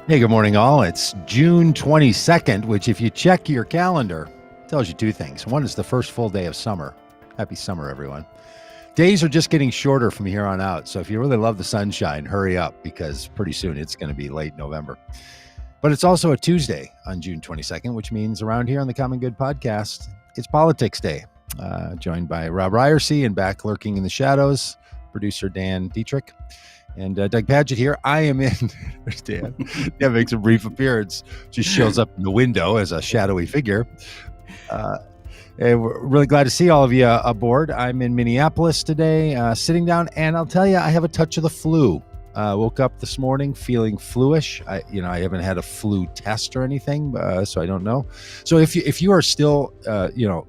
Hey, good morning, all. It's June 22nd, which, if you check your calendar, tells you two things. One is the first full day of summer. Happy summer, everyone. Days are just getting shorter from here on out. So if you really love the sunshine, hurry up because pretty soon it's going to be late November. But it's also a Tuesday on June 22nd, which means around here on the Common Good podcast, it's Politics Day. Joined by Robb Ryerse and back lurking in the shadows, producer Dan Dietrich. And Doug Pagitt here. I am in. There's Dan. Dan makes a brief appearance. Just shows up in the window as a shadowy figure. And we're really glad to see all of you aboard. I'm in Minneapolis today, sitting down, and I'll tell you, I have a touch of the flu. Woke up this morning feeling fluish. I haven't had a flu test or anything, so I don't know. So if you are still,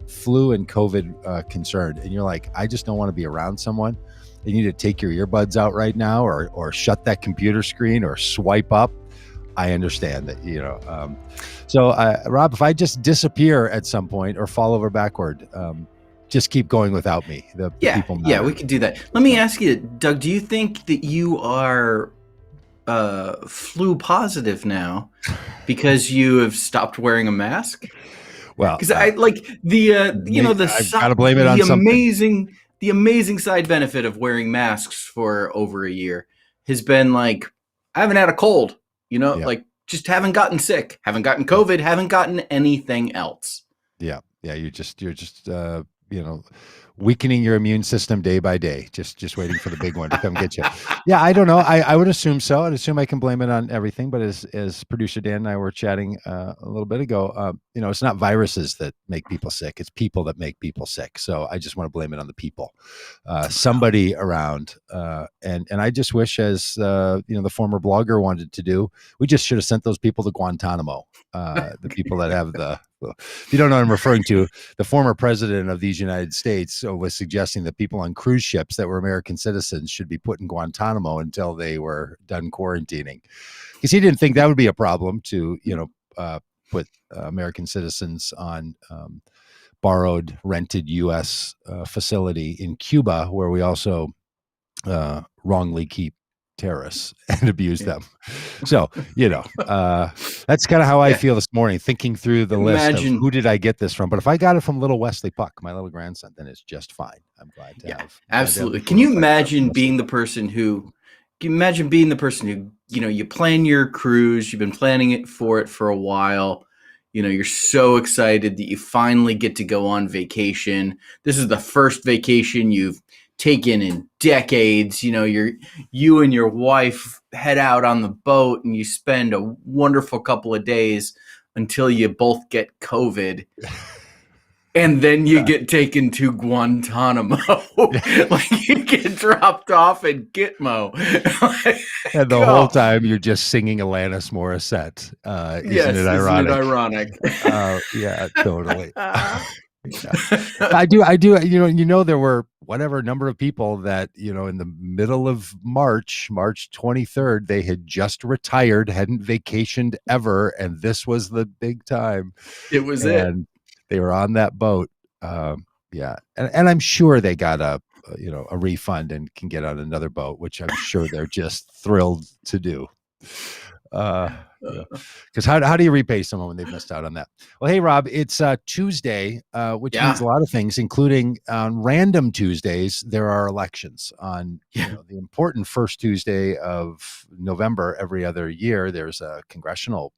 flu and COVID concerned, and you're like, I just don't want to be around someone, you need to take your earbuds out right now, or shut that computer screen, or swipe up. I understand that, So, Rob, if I just disappear at some point or fall over backward, just keep going without me. The people matter. Yeah, we could do that. Let me ask you, Doug, do you think that you are flu positive now because you have stopped wearing a mask? Well, because I like the I've got to blame it on something. The amazing side benefit of wearing masks for over a year has been like, I haven't had a cold, like just haven't gotten sick, haven't gotten COVID, haven't gotten anything else. Yeah. You're just weakening your immune system day by day, just waiting for the big one to come get you. Yeah, I don't know. I would assume so. I'd assume I can blame it on everything. But as producer Dan and I were chatting a little bit ago, it's not viruses that make people sick. It's people that make people sick. So I just want to blame it on the people, somebody around. And I just wish, as the former blogger wanted to do, we just should have sent those people to Guantanamo. The people that have if you don't know what I'm referring to, the former president of these United States was suggesting that people on cruise ships that were American citizens should be put in Guantanamo until they were done quarantining, because he didn't think that would be a problem to, put American citizens on borrowed, rented U.S. Facility in Cuba, where we also wrongly keep terrorists and abuse them. So, that's kind of how I feel this morning, thinking through the list of who did I get this from. But if I got it from little Wesley Puck, my little grandson, then it's just fine. I'm glad to have. Absolutely. Can you imagine being the person who, you plan your cruise, you've been planning it for a while. You're so excited that you finally get to go on vacation. This is the first vacation you've taken in decades. You and your wife head out on the boat and you spend a wonderful couple of days until you both get COVID. And then you get taken to Guantanamo. Like you get dropped off at Gitmo. And the whole time you're just singing Alanis Morissette. Isn't it ironic? Yeah, totally. I do. There were whatever number of people that, in the middle of March 23rd, they had just retired, hadn't vacationed ever. And this was the big time. It was and they were on that boat. And I'm sure they got a refund and can get on another boat, which I'm sure they're just thrilled to do. Because how do you repay someone when they've missed out on that? Well, hey, Rob, it's Tuesday, which means a lot of things, including on random Tuesdays, there are elections on the important first Tuesday of November every other year. There's a congressional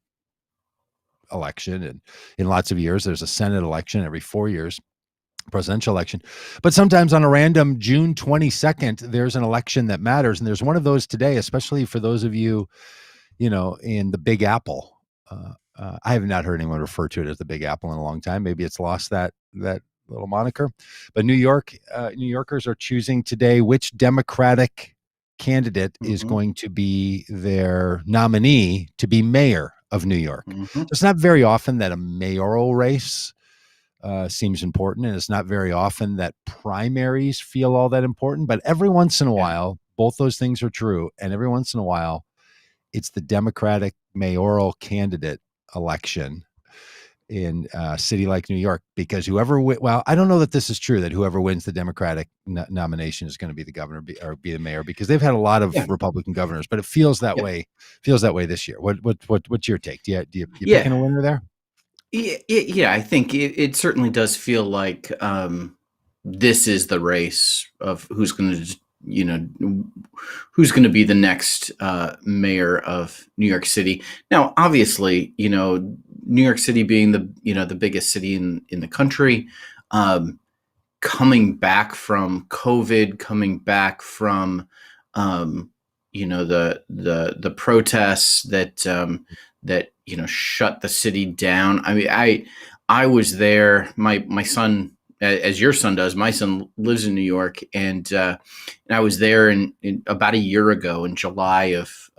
election, and in lots of years, there's a Senate election every 4 years. Presidential election. But sometimes on a random June 22nd, there's an election that matters. And there's one of those today, especially for those of you, in the Big Apple. I have not heard anyone refer to it as the Big Apple in a long time. Maybe it's lost that little moniker. But New Yorkers are choosing today which Democratic candidate is going to be their nominee to be mayor of New York. So it's not very often that a mayoral race seems important, and it's not very often that primaries feel all that important. But every once in a while, both those things are true. And every once in a while, it's the Democratic mayoral candidate election. in a city like New York, because well, I don't know that this is true, that whoever wins the Democratic nomination is going to be the governor or be the mayor, because they've had a lot of Yeah. Republican governors, but it feels that Yeah. way. This year. What's your take? Do you Yeah. picking a winner there? Yeah, I think it certainly does feel like this is the race of who's going to, who's going to be the next mayor of New York City. Now, obviously, New York City being the biggest city in the country, coming back from COVID, coming back from the protests that shut the city down. I mean, I was there. My son, as your son does, my son lives in New York, and I was there in about a year ago in July of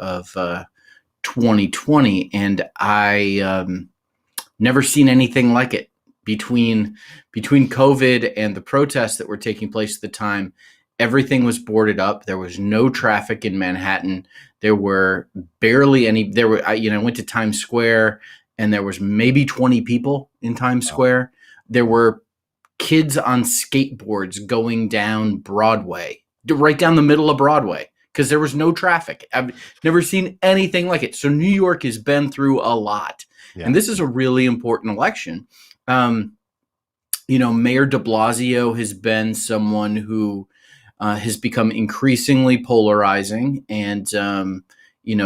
2020, and I never seen anything like it. Between COVID and the protests that were taking place at the time, everything was boarded up. There was no traffic in Manhattan. There were barely any. I went to Times Square, and there was maybe 20 people in Times Square. There were kids on skateboards going down Broadway, right down the middle of Broadway, because there was no traffic. I've never seen anything like it. So New York has been through a lot. Yeah. And this is a really important election. Mayor de Blasio has been someone who has become increasingly polarizing, and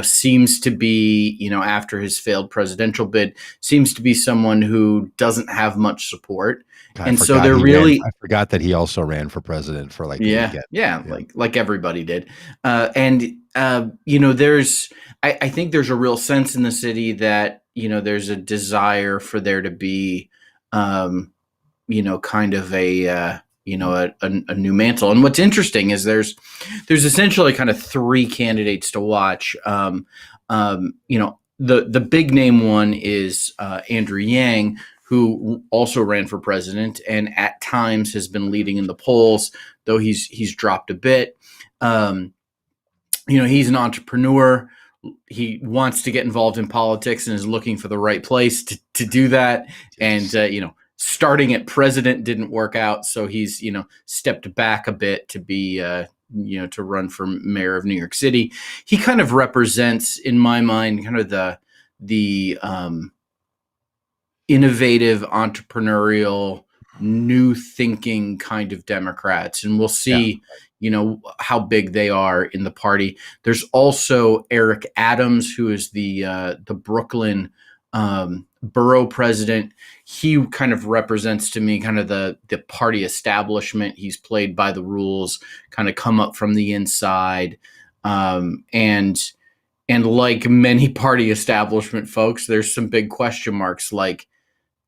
seems to be, after his failed presidential bid, seems to be someone who doesn't have much support. And so they're really, I forgot that he also ran for president for like a weekend. Like everybody did. There's, I think there's a real sense in the city that, there's a desire for there to be, kind of a new mantle. And what's interesting is there's essentially kind of three candidates to watch. The big name one is Andrew Yang, who also ran for president and at times has been leading in the polls, though he's dropped a bit. He's an entrepreneur. He wants to get involved in politics and is looking for the right place to do that. And, starting at president didn't work out. So he's, stepped back a bit to be, to run for mayor of New York City. He kind of represents, in my mind, kind of the innovative, entrepreneurial, new thinking kind of Democrats. And we'll see, how big they are in the party. There's also Eric Adams, who is the Brooklyn borough president. He kind of represents to me kind of the party establishment. He's played by the rules, kind of come up from the inside. And like many party establishment folks, there's some big question marks, like,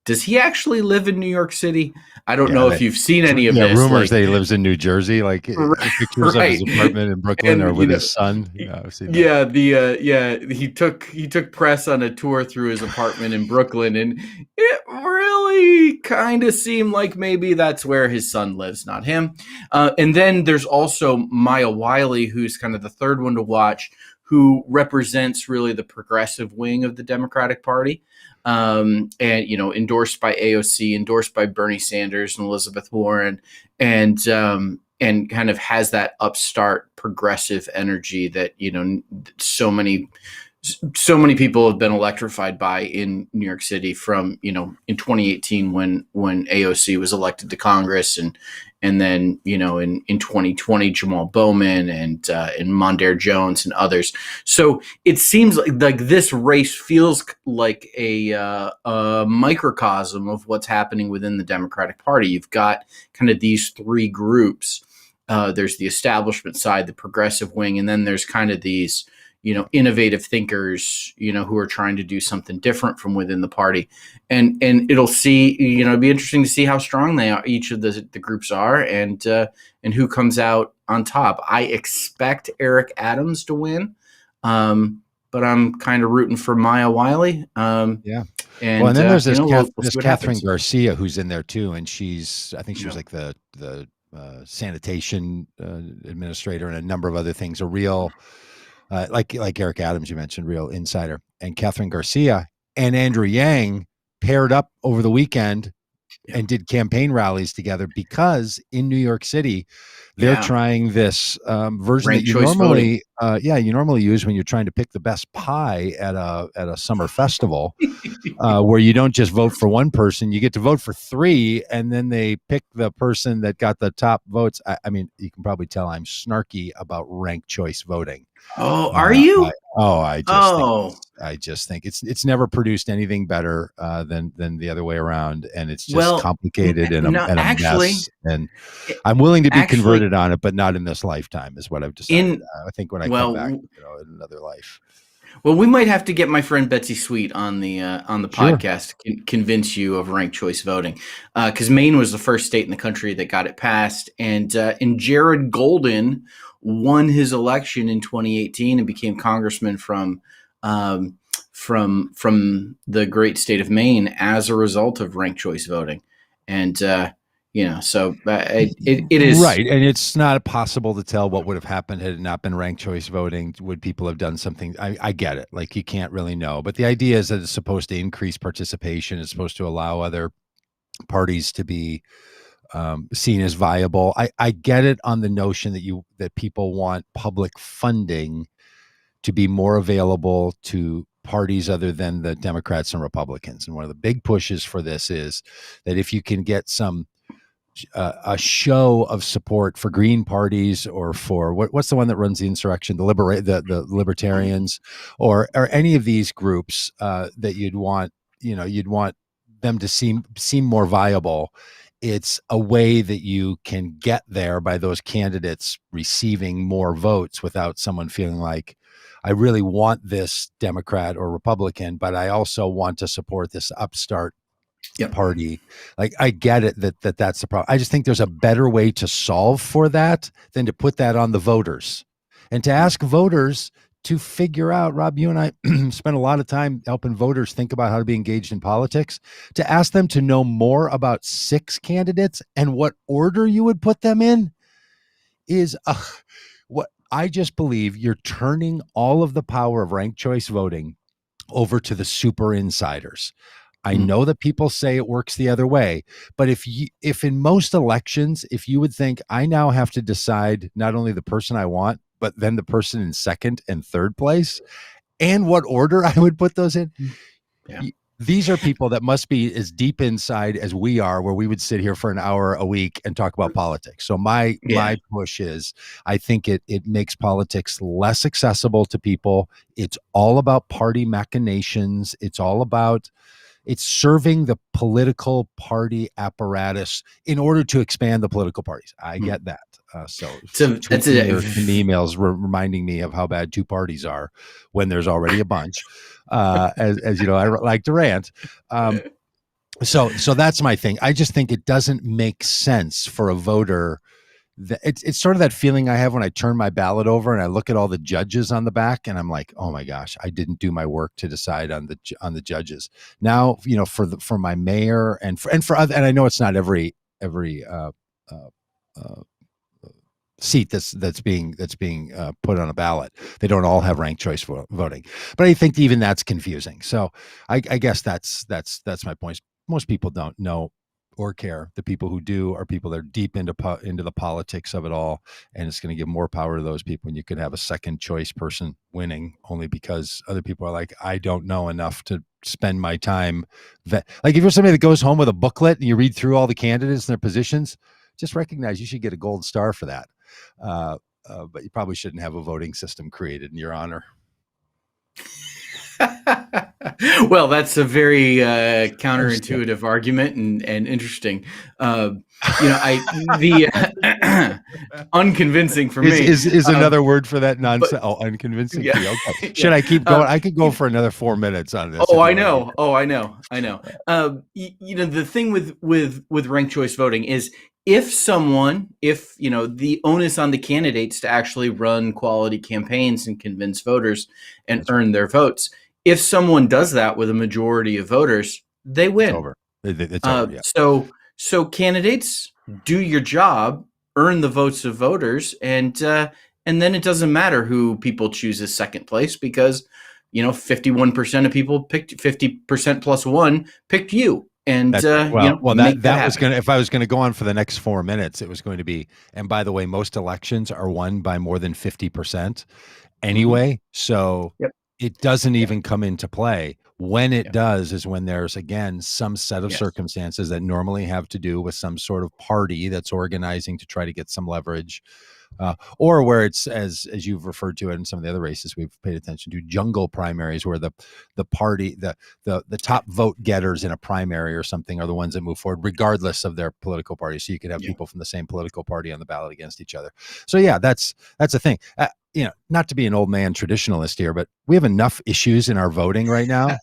does he actually live in New York City? I don't know if you've seen any of this. Rumors that he lives in New Jersey, like pictures of his apartment in Brooklyn or with his son. He took press on a tour through his apartment in Brooklyn, and it really kind of seemed like maybe that's where his son lives, not him. And then there's also Maya Wiley, who's kind of the third one to watch, who represents really the progressive wing of the Democratic Party. And, endorsed by AOC, endorsed by Bernie Sanders and Elizabeth Warren, and kind of has that upstart progressive energy that, so many people have been electrified by in New York City from, in 2018 when AOC was elected to Congress, and then, in 2020, Jamal Bowman and Mondaire Jones and others. So it seems like this race feels like a microcosm of what's happening within the Democratic Party. You've got kind of these three groups. There's the establishment side, the progressive wing, and then there's kind of these, innovative thinkers, who are trying to do something different from within the party. And it'll be interesting to see how strong they are, each of the groups are, and who comes out on top. I expect Eric Adams to win, but I'm kind of rooting for Maya Wiley. And then there's this Catherine Garcia who's in there too, and I think she was like the sanitation administrator and a number of other things. A real like Eric Adams, you mentioned, real insider. And Catherine Garcia and Andrew Yang paired up over the weekend and did campaign rallies together, because in New York City, they're trying this version Ranked that you choice normally, you normally use when you're trying to pick the best pie at a summer festival, where you don't just vote for one person, you get to vote for three, and then they pick the person that got the top votes. I mean, you can probably tell I'm snarky about ranked choice voting. Oh, are you? I just think it's never produced anything better than the other way around, and it's just Well, complicated and no, a actually, mess. And I'm willing to be actually, converted on it, but not in this lifetime, is what I've decided. I think when I come back, well, in another life. well, we might have to get my friend Betsy Sweet on the Sure. podcast to convince you of ranked choice voting, because Maine was the first state in the country that got it passed, and Jared Golden won his election in 2018 and became congressman from the great state of Maine as a result of ranked choice voting, and so it is right, and it's not possible to tell what would have happened had it not been ranked choice voting. Would people have done something? I get it, like you can't really know, but the idea is that it's supposed to increase participation. It's supposed to allow other parties to be seen as viable. I get it on the notion that people want public funding to be more available to parties other than the Democrats and Republicans. And one of the big pushes for this is that if you can get a show of support for Green parties, or for what's the one that runs the Insurrection, the Libertarians, or any of these groups that you'd want them to seem more viable. It's a way that you can get there by those candidates receiving more votes without someone feeling like, I really want this Democrat or Republican, but I also want to support this upstart party. Like, I get it that's the problem. I just think there's a better way to solve for that than to put that on the voters, and to ask voters to figure out. Rob, you and I spend a lot of time helping voters think about how to be engaged in politics. To ask them to know more about 6 candidates and what order you would put them in is what I just believe you're turning all of the power of ranked choice voting over to the super insiders. I know that people say it works the other way, but if in most elections, if you would think, I now have to decide not only the person I want, but then the person in second and third place, and what order I would put those in. These are people that must be as deep inside as we are, where we would sit here for an hour a week and talk about politics. So my push is, I think it makes politics less accessible to people. It's all about party machinations. It's serving the political party apparatus in order to expand the political parties. I get that. So tweet me or send me emails reminding me of how bad 2 parties are when there's already a bunch. As you know, I like to rant. So that's my thing. I just think it doesn't make sense for a voter. It's sort of that feeling I have when I turn my ballot over and I look at all the judges on the back, and I'm like, oh my gosh, I didn't do my work to decide on the judges. Now, for my mayor and for other, and I know it's not every seat that's being put on a ballot. They don't all have ranked choice voting, but I think even that's confusing. So I guess that's my point. Most people don't know or care. The people who do are people that are deep into the politics of it all, and it's going to give more power to those people. And you could have a second choice person winning only because other people are like, I don't know enough to spend my time. Like, if you're somebody that goes home with a booklet and you read through all the candidates and their positions, just recognize you should get a gold star for that. But you probably shouldn't have a voting system created in your honor. Well, that's a very counterintuitive argument and interesting. Unconvincing for me is another word for that nonsense. Unconvincing. Yeah. Okay. Should I keep going? I could go for another 4 minutes on this. I know. The thing with ranked choice voting is, if the onus on the candidates to actually run quality campaigns and convince voters and earn their votes, if someone does that with a majority of voters, they win. It's over. Yeah. So candidates, do your job, earn the votes of voters, and then it doesn't matter who people choose as second place, because 51% of people picked 50% plus one picked you. And that was happen. if I was going to go on for the next 4 minutes, it was going to be, and by the way, most elections are won by more than 50% anyway. Mm-hmm. So Yep. it doesn't even come into play. When it Yep. does is when there's, again, some set of circumstances that normally have to do with some sort of party that's organizing to try to get some leverage. Or where it's, as you've referred to it in some of the other races we've paid attention to, jungle primaries, where the party, the top vote getters in a primary or something are the ones that move forward regardless of their political party. So you could have people from the same political party on the ballot against each other. So yeah, that's a thing. Not to be an old man traditionalist here, but we have enough issues in our voting right now.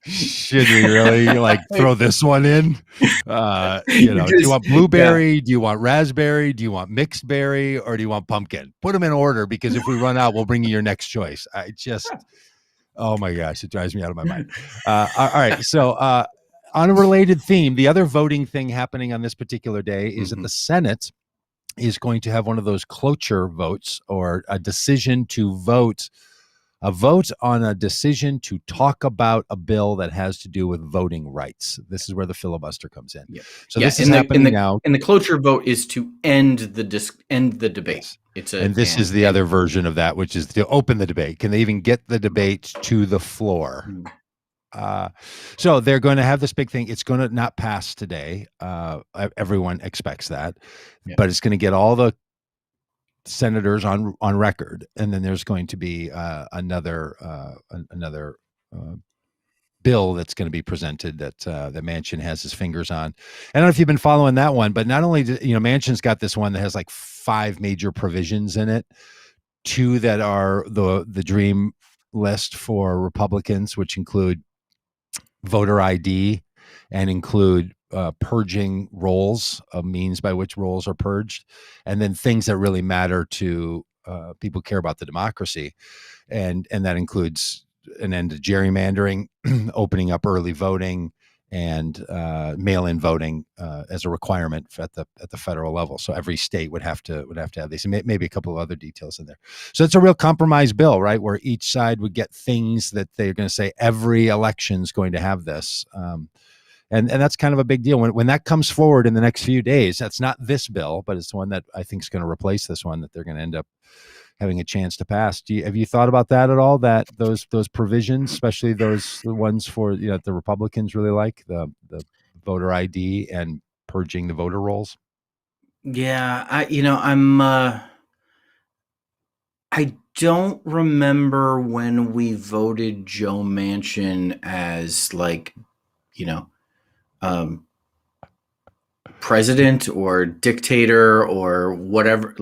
Should we really throw this one in? Do you want blueberry? Do you want raspberry? Do you want mixed berry? Or do you want pumpkin? Put them in order, because if we run out, we'll bring you your next choice. Oh my gosh, it drives me out of my mind. All right. So on a related theme, the other voting thing happening on this particular day is that the Senate is going to have one of those cloture votes, or a decision to vote. A vote on a decision to talk about a bill that has to do with voting rights. This is where the filibuster comes in. Yeah. So this is happening now. And the cloture vote is to end the debate. Yes. This is the other version of that, which is to open the debate. Can they even get the debate to the floor? So they're going to have this big thing. It's going to not pass today. Everyone expects that, but it's going to get all the senators on record, and then there's going to be another bill that's going to be presented that the Manchin has his fingers on. I don't know if you've been following that one, but not only Manchin's got this one that has 5 major provisions in it, 2 that are the dream list for Republicans, which include voter ID and include purging rolls, of means by which rolls are purged, and then things that really matter to people who care about the democracy, and that includes an end to gerrymandering, opening up early voting, and mail-in voting as a requirement at the federal level. So every state would have to have these, and maybe a couple of other details in there. So it's a real compromise bill, right? Where each side would get things that they're going to say every election is going to have this. And that's kind of a big deal when that comes forward in the next few days. That's not this bill, but it's the one that I think is going to replace this one, that they're going to end up having a chance to pass. Have you thought about that at all? That those provisions, especially the ones for the Republicans really like, the voter ID and purging the voter rolls? Yeah, I don't remember when we voted Joe Manchin as president or dictator or whatever.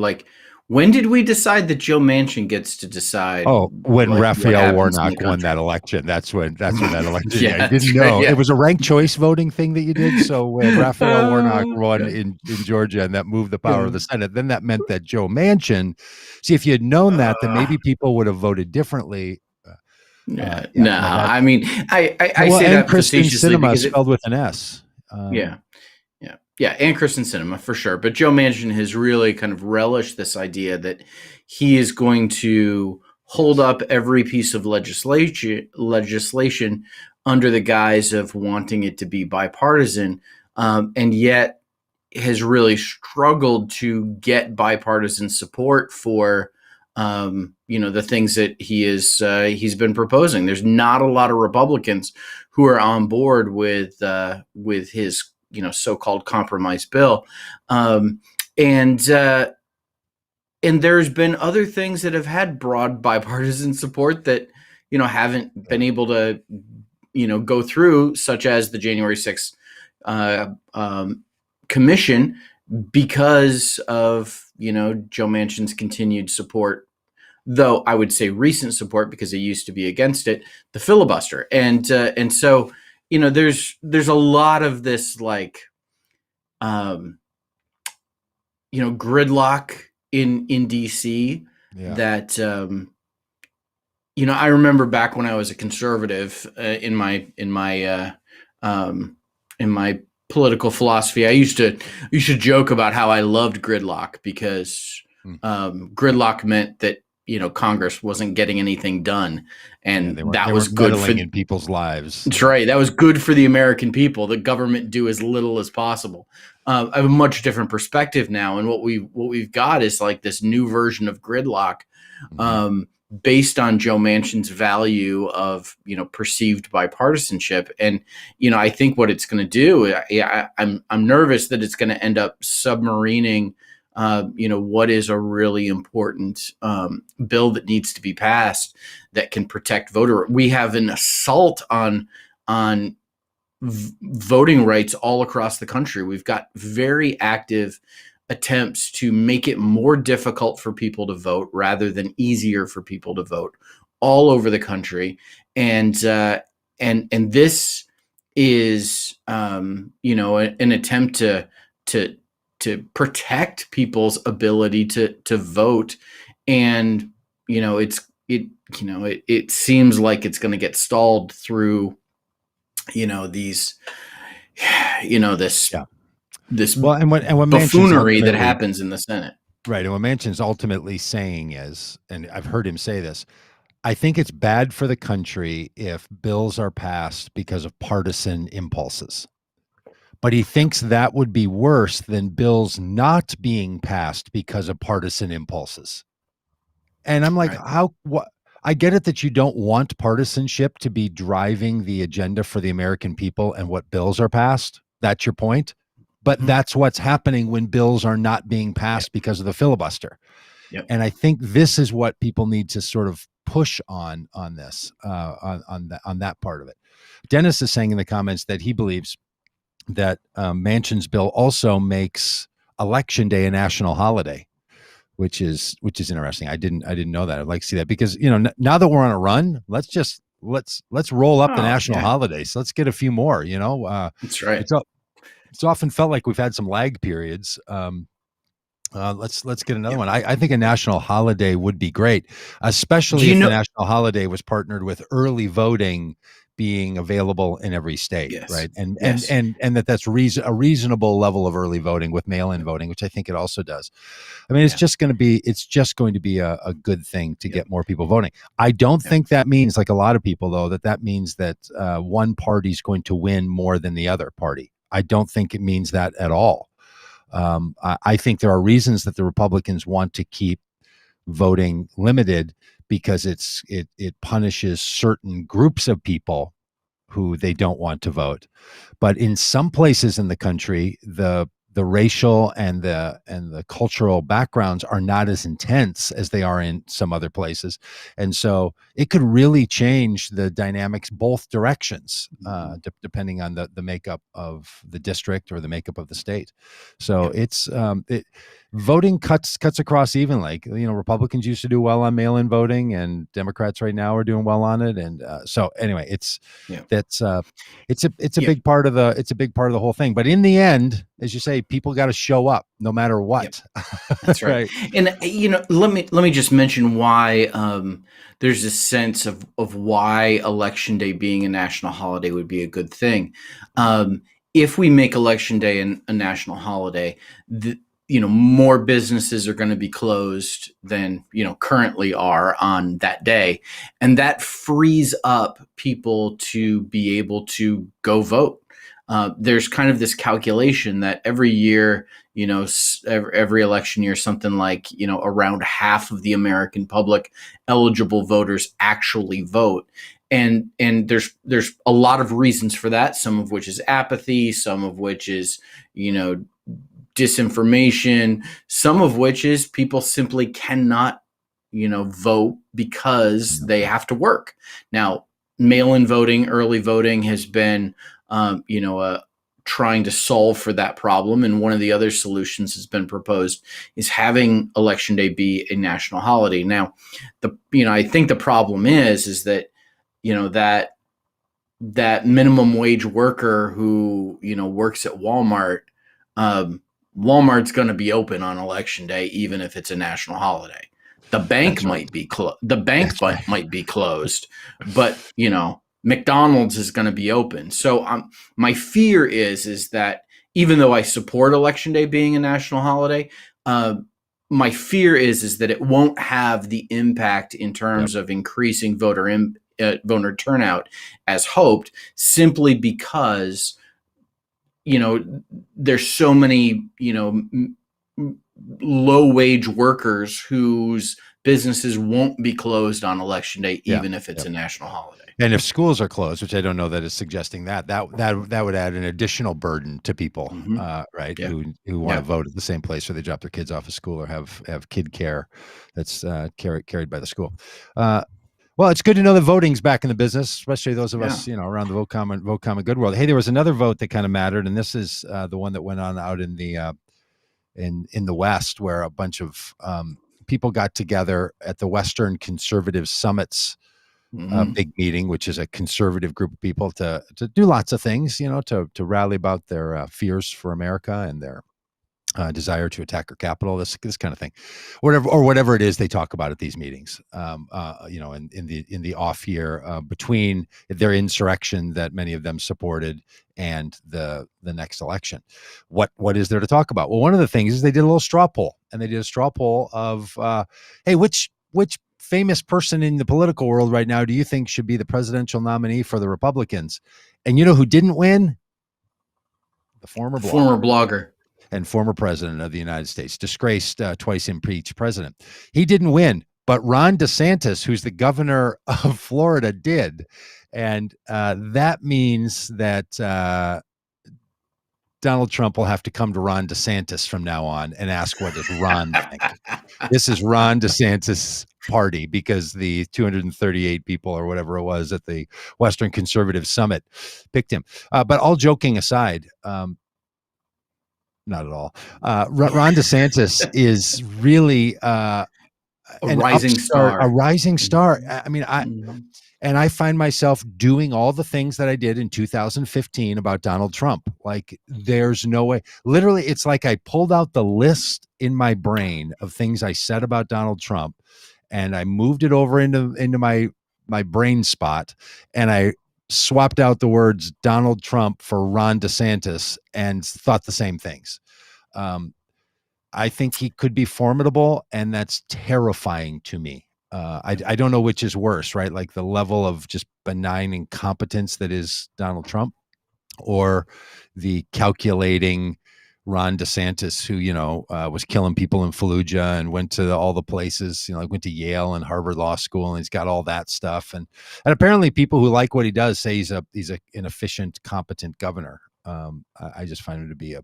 When did we decide that Joe Manchin gets to decide? Oh, when Raphael Warnock won that election. That's when that election. Yeah, I didn't know. Yeah. It was a ranked choice voting thing that you did. So when Raphael Warnock won in Georgia, and that moved the power of the Senate, then that meant that Joe Manchin, see, if you had known that, then maybe people would have voted differently. I mean, I say that facetiously Sinema because spelled with an S. Yeah, and Kristen Sinema for sure. But Joe Manchin has really kind of relished this idea that he is going to hold up every piece of legislation under the guise of wanting it to be bipartisan, and yet has really struggled to get bipartisan support for the things that he's been proposing. There's not a lot of Republicans who are on board with his so-called compromise bill, and there's been other things that have had broad bipartisan support that haven't been able to go through, such as the January 6th commission, because of Joe Manchin's continued support, though I would say recent support, because he used to be against it, the filibuster. And so there's a lot of this gridlock in DC that I remember back when I was a conservative in my political philosophy. I used to joke about how I loved gridlock, because gridlock meant that Congress wasn't getting anything done, and they that was weren't good for meddling in people's lives. that's right. That was good for the American people. The government do as little as possible. I have a much different perspective now, and what we've got is like this new version of gridlock, um, based on Joe Manchin's value of perceived bipartisanship. And I think what it's going to do, I'm nervous that it's going to end up submarining what is a really important bill that needs to be passed that can protect voter. We have an assault on voting rights all across the country. We've got very active attempts to make it more difficult for people to vote rather than easier for people to vote all over the country. And this is an attempt to protect people's ability to vote. And it seems like it's going to get stalled through this and what buffoonery that happens in the Senate. Right. And what Manchin's ultimately saying is, and I've heard him say this, I think it's bad for the country if bills are passed because of partisan impulses. But he thinks that would be worse than bills not being passed because of partisan impulses. And I'm like, what? I get it that you don't want partisanship to be driving the agenda for the American people and what bills are passed. That's your point. But that's what's happening when bills are not being passed because of the filibuster. Yep. And I think this is what people need to sort of push on this, on that part of it. Dennis is saying in the comments that he believes that Manchin's bill also makes Election Day a national holiday, which is interesting. I didn't know that. I'd like to see that because now that we're on a run, let's roll up the national holidays. Let's get a few more. That's right. It's often felt like we've had some lag periods. Let's get another one. I think a national holiday would be great, especially if the national holiday was partnered with early voting being available in every state, right? And that's a reasonable level of early voting with mail-in voting, which I think it also does. I mean, it's just going to be a good thing to get more people voting. I don't think that means, like a lot of people though, that means that one party's going to win more than the other party. I don't think it means that at all. I think there are reasons that the Republicans want to keep voting limited because it punishes certain groups of people who they don't want to vote. But in some places in the country, the racial and the cultural backgrounds are not as intense as they are in some other places. And so it could really change the dynamics both directions, depending on the makeup of the district or the makeup of the state. So voting cuts across evenly. Republicans used to do well on mail-in voting, and Democrats right now are doing well on it. And so anyway, it's a big part of the whole thing. But in the end, as you say, people got to show up no matter what. That's right. And let me just mention why there's a sense of why Election Day being a national holiday would be a good thing. If we make Election Day a national holiday, more businesses are going to be closed than currently are on that day, and that frees up people to be able to go vote. There's kind of this calculation that every year, every election year, something like around half of the American public eligible voters actually vote. And there's a lot of reasons for that, some of which is apathy, some of which is disinformation, some of which is people simply cannot vote because they have to work. Now, mail-in voting, early voting has been trying to solve for that problem, and one of the other solutions has been proposed is having Election Day be a national holiday. Now, I think the problem is that that minimum wage worker who works at Walmart, Walmart's going to be open on Election Day, even if it's a national holiday. The bank might be might be closed, but McDonald's is going to be open. So my fear is that even though I support Election Day being a national holiday, my fear is that it won't have the impact in terms Yep. of increasing voter turnout as hoped, simply because there's so many low wage workers whose businesses won't be closed on election day, Yeah. even if it's Yep. a national holiday. And if schools are closed, which I don't know that is suggesting that would add an additional burden to people, Mm-hmm. right? Yeah. Who want to vote at the same place where they drop their kids off of school or have kid care that's carried by the school. Well, it's good to know that voting's back in the business, especially those of us, around the vote common good world. Hey, there was another vote that kind of mattered, and this is the one that went on out in the in the West, where a bunch of people got together at the Western Conservative Summit's big meeting, which is a conservative group of people to do lots of things, to rally about their fears for America and their desire to attack our capital, this kind of thing, whatever it is they talk about at these meetings. In the off year between their insurrection that many of them supported and the next election, what is there to talk about? Well, one of the things is they did a little straw poll, and they did a straw poll of, hey, which famous person in the political world right now do you think should be the presidential nominee for the Republicans? And you know who didn't win? The former blogger and former president of the United States, disgraced, twice impeached president. He didn't win, but Ron DeSantis, who's the governor of Florida, did. And that means that Donald Trump will have to come to Ron DeSantis from now on and ask, what does Ron think? This is Ron DeSantis' party, because the 238 people or whatever it was at the Western Conservative Summit picked him. But all joking aside, not at all. Ron DeSantis is really a rising star. A rising star. I mean, I find myself doing all the things that I did in 2015 about Donald Trump. Like, there's no way. Literally, it's like I pulled out the list in my brain of things I said about Donald Trump, and I moved it over into my brain spot, and I swapped out the words Donald Trump for Ron DeSantis and thought the same things. I think he could be formidable, and that's terrifying to me. I don't know which is worse, right? Like the level of just benign incompetence that is Donald Trump, or the calculating Ron DeSantis, who, was killing people in Fallujah and went to all the places, like went to Yale and Harvard Law School, and he's got all that stuff. And apparently people who like what he does say he's an efficient, competent governor. I just find him to be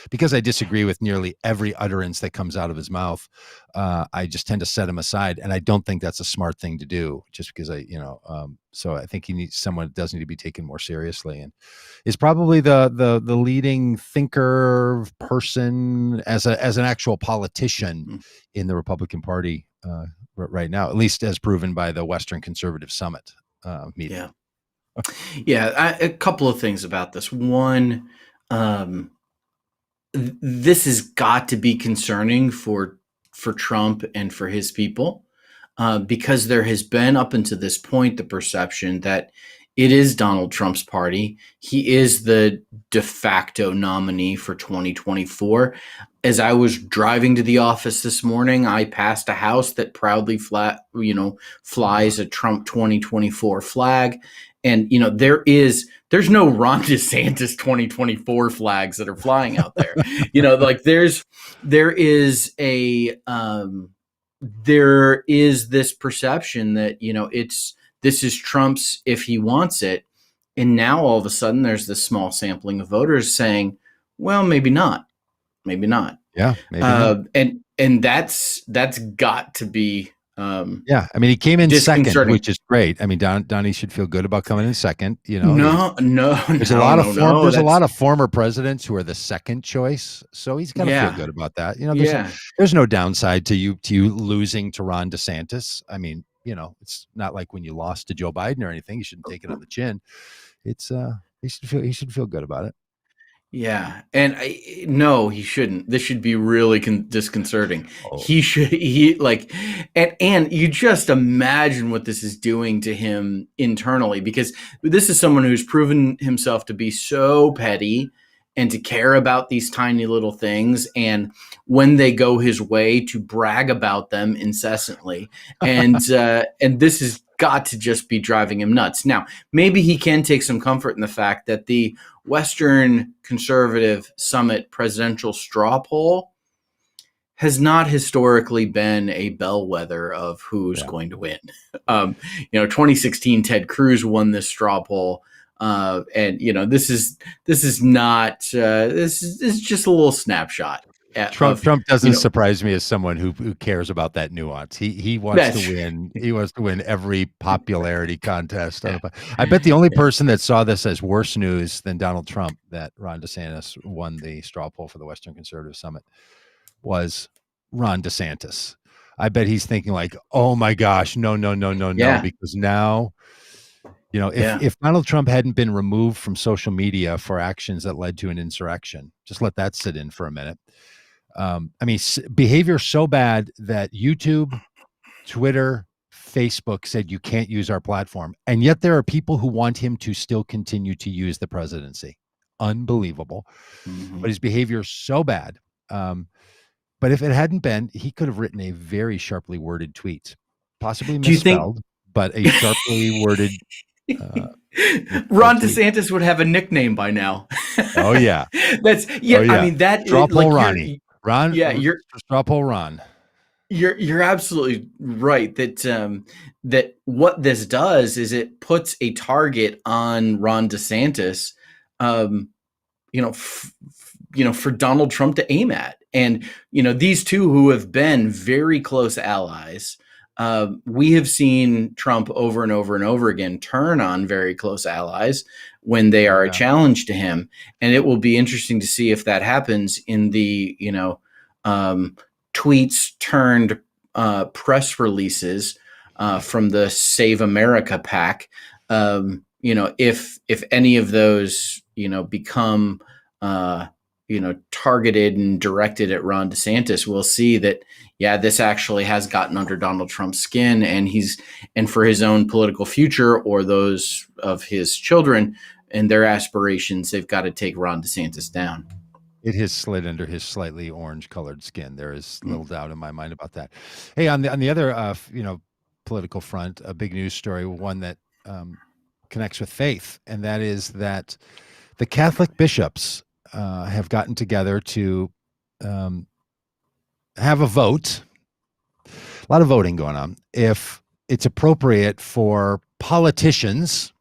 because I disagree with nearly every utterance that comes out of his mouth, I just tend to set him aside. And I don't think that's a smart thing to do, just because so I think he needs someone that does need to be taken more seriously, and is probably the leading thinker person as an actual politician in the Republican Party right now, at least as proven by the Western Conservative Summit meeting. A couple of things about this. One, this has got to be concerning for Trump and for his people, because there has been, up until this point, the perception that it is Donald Trump's party. He is the de facto nominee for 2024. As I was driving to the office this morning, I passed a house that proudly flies a Trump 2024 flag. And, there's no Ron DeSantis 2024 flags that are flying out there. There is this perception that, this is Trump's if he wants it. And now all of a sudden there's this small sampling of voters saying, well, maybe not. Yeah. Maybe not. And that's got to be, I mean, he came in second, which is great. I mean, Donnie should feel good about coming in second. There's a lot of former presidents who are the second choice, so he's got to feel good about that. There's no downside to you losing to Ron DeSantis. I mean, it's not like when you lost to Joe Biden or anything. You shouldn't take it on the chin. It's he should feel good about it. Yeah. And no, he shouldn't. This should be really disconcerting. And you just imagine what this is doing to him internally, because this is someone who's proven himself to be so petty and to care about these tiny little things, and when they go his way, to brag about them incessantly. And this has got to just be driving him nuts. Now, maybe he can take some comfort in the fact that the Western Conservative Summit presidential straw poll has not historically been a bellwether of who's going to win. 2016 Ted Cruz won this straw poll, and this is not this is just a little snapshot. Trump doesn't surprise me as someone who cares about that nuance. He wants to win. He wants to win every popularity contest. I bet the only person that saw this as worse news than Donald Trump, that Ron DeSantis won the straw poll for the Western Conservative Summit, was Ron DeSantis. I bet he's thinking like, oh my gosh, no, because now, if Donald Trump hadn't been removed from social media for actions that led to an insurrection, just let that sit in for a minute. Behavior so bad that YouTube, Twitter, Facebook said you can't use our platform, and yet there are people who want him to still continue to use the presidency. Unbelievable. Mm-hmm. But his behavior is so bad. But if it hadn't been, he could have written a very sharply worded tweet, possibly misspelled, but a sharply worded. Ron DeSantis would have a nickname by now. Oh yeah, that straw poll Ronnie. Ron, you're straw poll Ron. You're absolutely right that what this does is it puts a target on Ron DeSantis, for Donald Trump to aim at. And, these two who have been very close allies, we have seen Trump over and over and over again turn on very close allies when they are a challenge to him. And it will be interesting to see if that happens in the, tweets turned press releases from the Save America PAC. If any of those, become targeted and directed at Ron DeSantis, we'll see that, this actually has gotten under Donald Trump's skin, and for his own political future or those of his children and their aspirations, they've got to take Ron DeSantis down. It has slid under his slightly orange colored skin. There is little doubt in my mind about that. Hey, on the other, political front, a big news story, one that connects with faith, and that is that the Catholic bishops have gotten together to have a vote. A lot of voting going on. If it's appropriate for politicians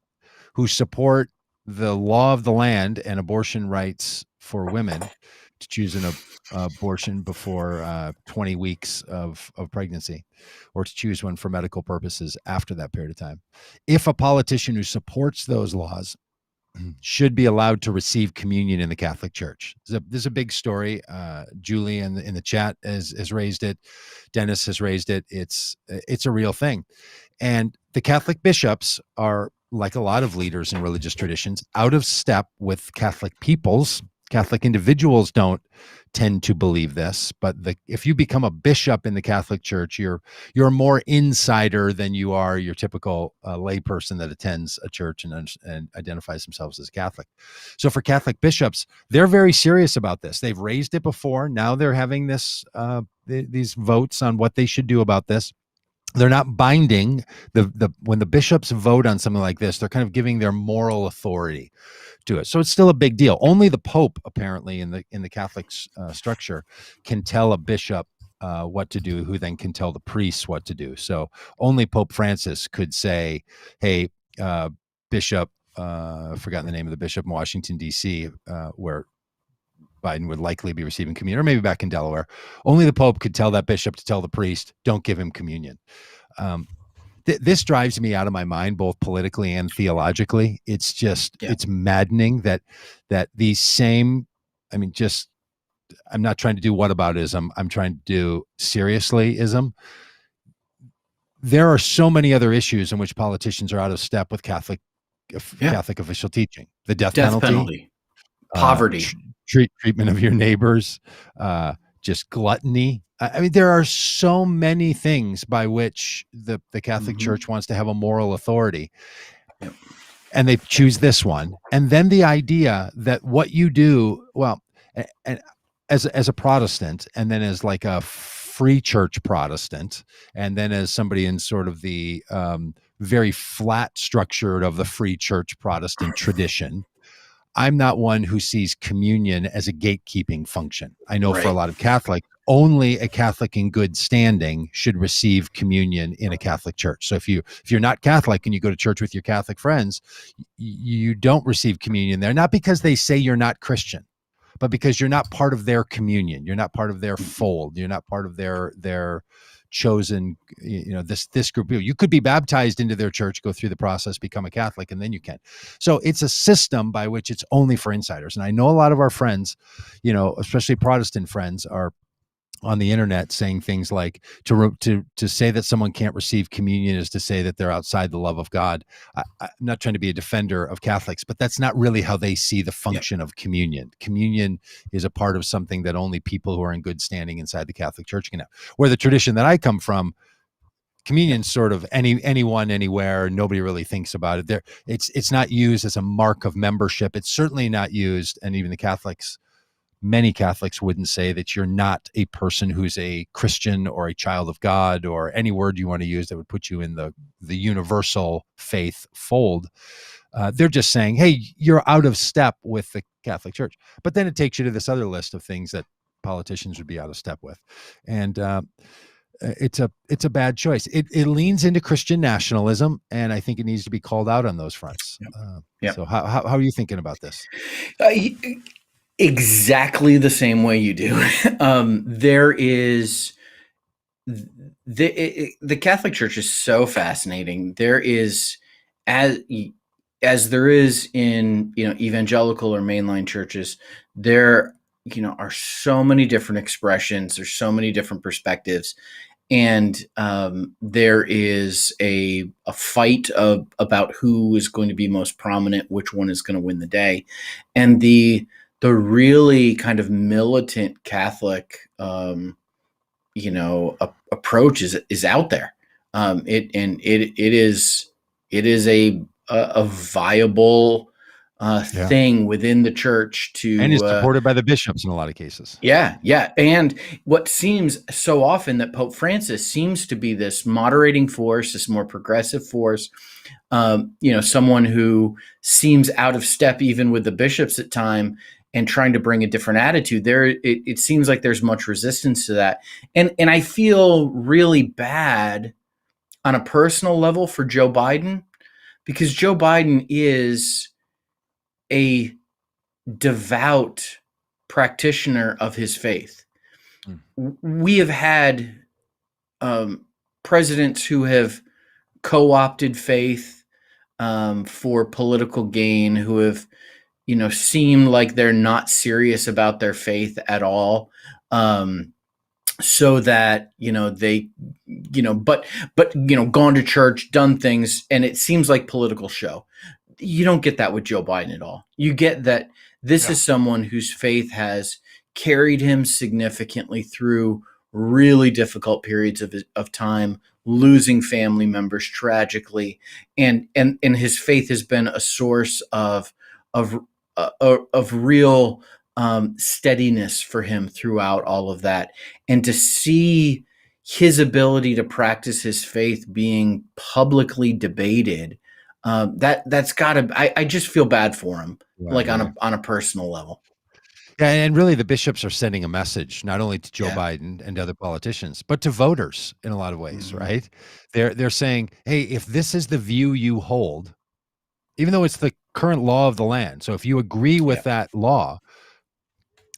who support the law of the land and abortion rights for women to choose an abortion before 20 weeks of pregnancy, or to choose one for medical purposes after that period of time. If a politician who supports those laws should be allowed to receive communion in the Catholic Church. This is a big story. Julie in the chat has raised it. Dennis has raised it. It's a real thing. And the Catholic bishops are, like a lot of leaders in religious traditions, out of step with Catholic peoples. Catholic individuals don't tend to believe this, but if you become a bishop in the Catholic Church, you're a more insider than you are your typical layperson that attends a church and identifies themselves as Catholic. So for Catholic bishops, they're very serious about this. They've raised it before. Now they're having these votes on what they should do about this. They're not binding. When the bishops vote on something like this, they're kind of giving their moral authority to it. So it's still a big deal. Only the Pope, apparently, in the Catholic structure, can tell a bishop what to do, who then can tell the priests what to do. So only Pope Francis could say, hey, bishop, I've forgotten the name of the bishop in Washington, D.C., where Biden would likely be receiving communion, or maybe back in Delaware. Only the Pope could tell that bishop to tell the priest, don't give him communion. This drives me out of my mind, both politically and theologically. It's just, it's maddening that these same, I'm not trying to do whataboutism. I'm trying to do seriously-ism. There are so many other issues in which politicians are out of step with Catholic official teaching. The death penalty. Poverty. Treatment of your neighbors, just gluttony. There are so many things by which the Catholic Church wants to have a moral authority. Yep. and they choose this one. And then the idea that what you do, well, and as a Protestant, and then as like a free church Protestant, and then as somebody in sort of the very flat structured of the free church Protestant tradition, I'm not one who sees communion as a gatekeeping function. I know for a Right. lot of Catholics, only a Catholic in good standing should receive communion in a Catholic church. So if you're not Catholic and you go to church with your Catholic friends, you don't receive communion there, not because they say you're not Christian, but because you're not part of their communion. You're not part of their fold. You're not part of their chosen, this group of people. You could be baptized into their church, go through the process, become a Catholic, and then you can. So it's a system by which it's only for insiders. And I know a lot of our friends, especially Protestant friends, are on the internet saying things like to say that someone can't receive communion is to say that they're outside the love of God. I'm not trying to be a defender of Catholics, but that's not really how they see the function of communion. Communion is a part of something that only people who are in good standing inside the Catholic Church can have. Where the tradition that I come from, communion's sort of anyone, anywhere. Nobody really thinks about it. It's not used as a mark of membership. It's certainly not used, and even many Catholics wouldn't say that you're not a person who's a Christian or a child of God or any word you want to use that would put you in the universal faith fold. They're just saying, hey, you're out of step with the Catholic Church. But then it takes you to this other list of things that politicians would be out of step with. And it's a bad choice. It leans into Christian nationalism, and I think it needs to be called out on those fronts. So how are you thinking about this? Exactly the same way you do. There is the Catholic Church is so fascinating. There is as there is in evangelical or mainline churches, there are so many different expressions. There's so many different perspectives, and there is a fight about who is going to be most prominent, which one is going to win the day, and the really kind of militant Catholic, approach is out there. It is a viable thing within the church to, and is supported by the bishops in a lot of cases. Yeah. And what seems so often that Pope Francis seems to be this moderating force, this more progressive force, someone who seems out of step even with the bishops at time and trying to bring a different attitude there. It seems like there's much resistance to that. And I feel really bad on a personal level for Joe Biden, because Joe Biden is a devout practitioner of his faith. We have had presidents who have co-opted faith for political gain, who have seem like they're not serious about their faith at all, so that they but gone to church, done things, and it seems like political show. You don't get that with Joe Biden at all. You get that this is someone whose faith has carried him significantly through really difficult periods of time, losing family members tragically, and his faith has been a source of real steadiness for him throughout all of that. And to see his ability to practice his faith being publicly debated, that's gotta, I just feel bad for him, on a personal level. Yeah, and really the bishops are sending a message not only to Joe Biden and other politicians, but to voters in a lot of ways, right? They're saying, hey, if this is the view you hold, even though it's the current law of the land, so if you agree with that law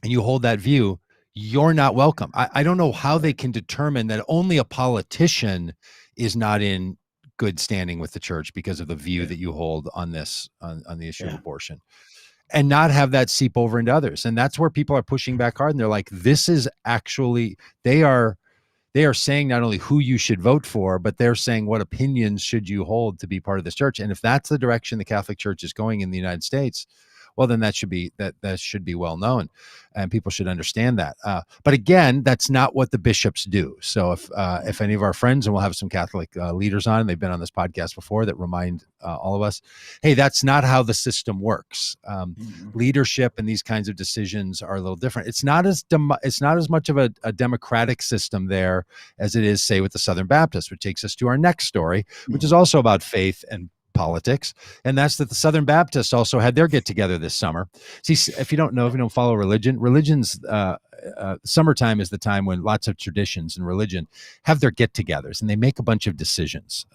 and you hold that view, you're not welcome. I don't know how they can determine that only a politician is not in good standing with the church because of the view that you hold on this, on the issue of abortion, and not have that seep over into others. And that's where people are pushing back hard. And they're like, this is actually, they are saying not only who you should vote for, but they're saying what opinions should you hold to be part of this church. And if that's the direction the Catholic Church is going in the United States, well, then that should be well known, and people should understand that. But again, that's not what the bishops do. So if any of our friends, and we'll have some Catholic leaders on, they've been on this podcast before, that remind all of us, hey, that's not how the system works. Leadership and these kinds of decisions are a little different. It's not as much of a democratic system there as it is, say, with the Southern Baptists, which takes us to our next story, which is also about faith and politics, and that's that the Southern Baptists also had their get together this summer. See, if you don't follow religion's summertime is the time when lots of traditions and religion have their get-togethers, and they make a bunch of decisions.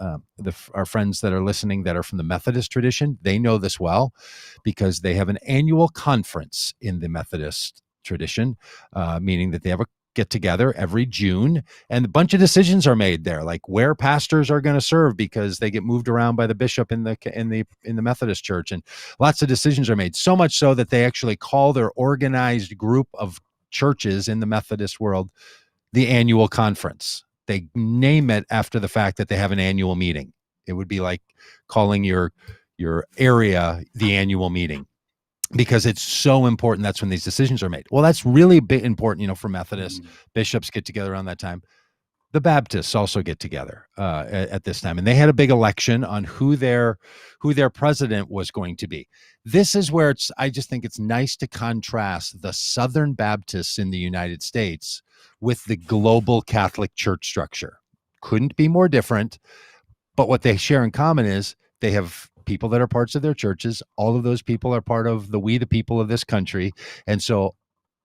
Our friends that are listening that are from the Methodist tradition, they know this well, because they have an annual conference in the Methodist tradition, meaning that they have a get together every June, and a bunch of decisions are made there, like where pastors are going to serve, because they get moved around by the bishop in the Methodist church, and lots of decisions are made. So much so that they actually call their organized group of churches in the Methodist world the annual conference. They name it after the fact that they have an annual meeting. It would be like calling your area the annual meeting, because it's so important. That's when these decisions are made. Well, that's really important, for Methodists. Bishops get together around that time. The Baptists also get together at this time, and they had a big election on who their president was going to be. This is where I just think it's nice to contrast the Southern Baptists in the United States with the global Catholic Church structure. Couldn't be more different, but what they share in common is they have people that are parts of their churches. All of those people are part of we the people of this country. And so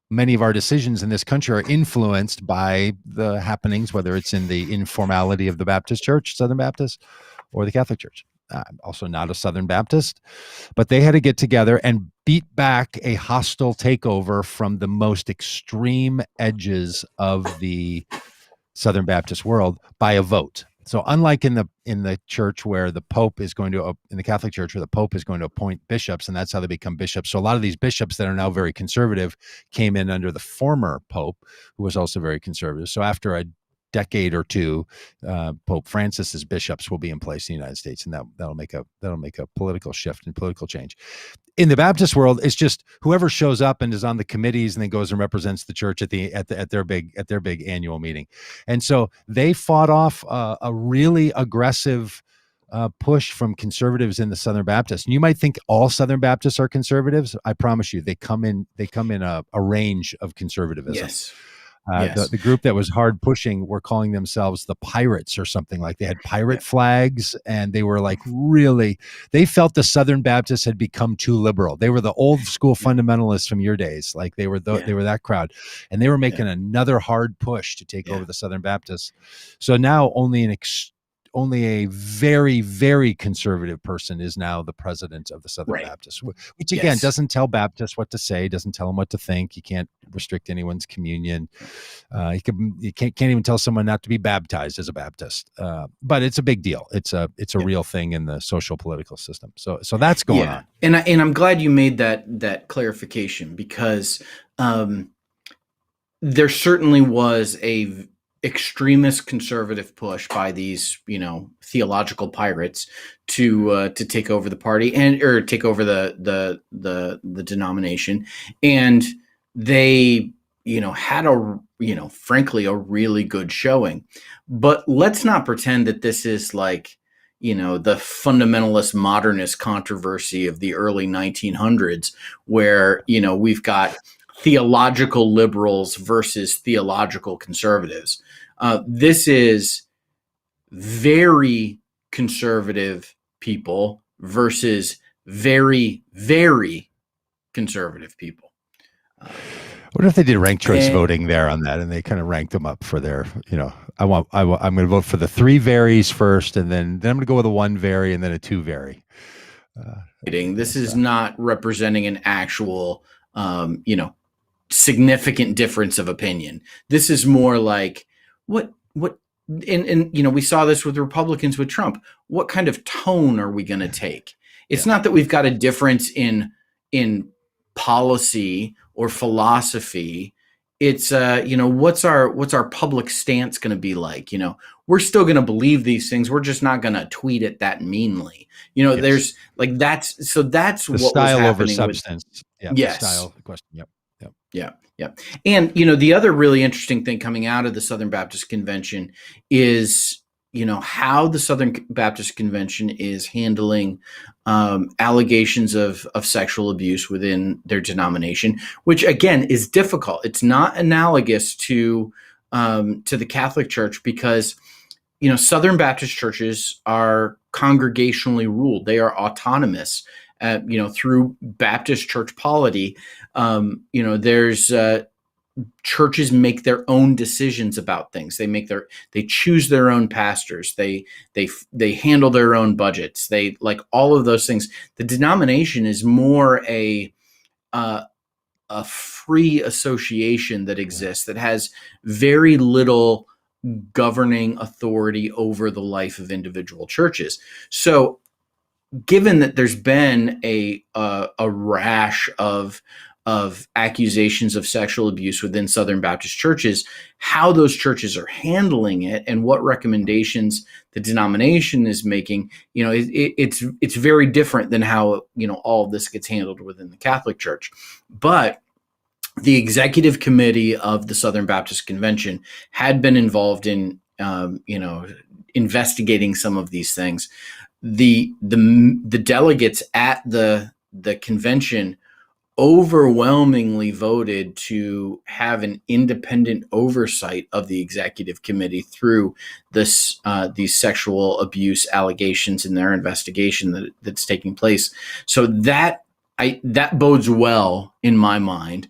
many of our decisions in this country are influenced by the happenings, whether it's in the informality of the Baptist Church, Southern Baptist, or the Catholic Church. I'm also not a Southern Baptist, but they had to get together and beat back a hostile takeover from the most extreme edges of the Southern Baptist world by a vote. So unlike in the church where the Pope is going to, in the Catholic Church where the Pope is going to appoint bishops, and that's how they become bishops. So a lot of these bishops that are now very conservative came in under the former Pope, who was also very conservative. So after a decade or two, Pope Francis's bishops will be in place in the United States, and that'll make a political shift and political change. In the Baptist world, it's just whoever shows up and is on the committees and then goes and represents the church at their big annual meeting. And so they fought off a really aggressive push from conservatives in the Southern Baptists. And you might think all Southern Baptists are conservatives. I promise you, they come in a range of conservatism. Yes. The group that was hard pushing were calling themselves the Pirates or something. Like they had pirate flags, and they were like they felt the Southern Baptists had become too liberal. They were the old school fundamentalists from your days. Like they were that crowd, and they were making another hard push to take over the Southern Baptists. So now only a very, very conservative person is now the president of the Southern Baptists, which again doesn't tell Baptists what to say, doesn't tell them what to think. You can't restrict anyone's communion. You can't even tell someone not to be baptized as a Baptist. But it's a big deal. It's a real thing in the social political system. So that's going on. And I'm glad you made that clarification, because there certainly was a extremist conservative push by these, theological pirates to take over the party or take over the denomination, and they had frankly a really good showing. But let's not pretend that this is like the fundamentalist modernist controversy of the early 1900s, where we've got theological liberals versus theological conservatives. This is very conservative people versus very, very conservative people. What if they did ranked choice voting there on that, and they kind of ranked them up for their, I'm going to vote for the 3 varies first, and then I'm going to go with a 1 vary and then a 2 vary. This is not representing an actual, significant difference of opinion. This is more like what and we saw this with Republicans with Trump. What kind of tone are we going to take? It's not that we've got a difference in policy or philosophy. it's what's our public stance going to be like? We're still going to believe these things. We're just not going to tweet it that meanly. Yes. There's like that's The what was style over happening with. substance. Yeah. The Yes. style question. Yep. Yep. Yeah, yeah. And the other really interesting thing coming out of the Southern Baptist Convention is how the Southern Baptist Convention is handling allegations of sexual abuse within their denomination, which again is difficult. It's not analogous to the Catholic Church because Southern Baptist churches are congregationally ruled. They are autonomous. Through Baptist church polity, there's churches make their own decisions about things. They choose their own pastors. They handle their own budgets. They like all of those things. The denomination is more a free association that exists that has very little governing authority over the life of individual churches. So given that there's been a rash of accusations of sexual abuse within Southern Baptist churches, how those churches are handling it and what recommendations the denomination is making, it's very different than how all of this gets handled within the Catholic Church. But the executive committee of the Southern Baptist Convention had been involved in investigating some of these things. The delegates at the convention overwhelmingly voted to have an independent oversight of the executive committee through these sexual abuse allegations in their investigation that's taking place. So that bodes well in my mind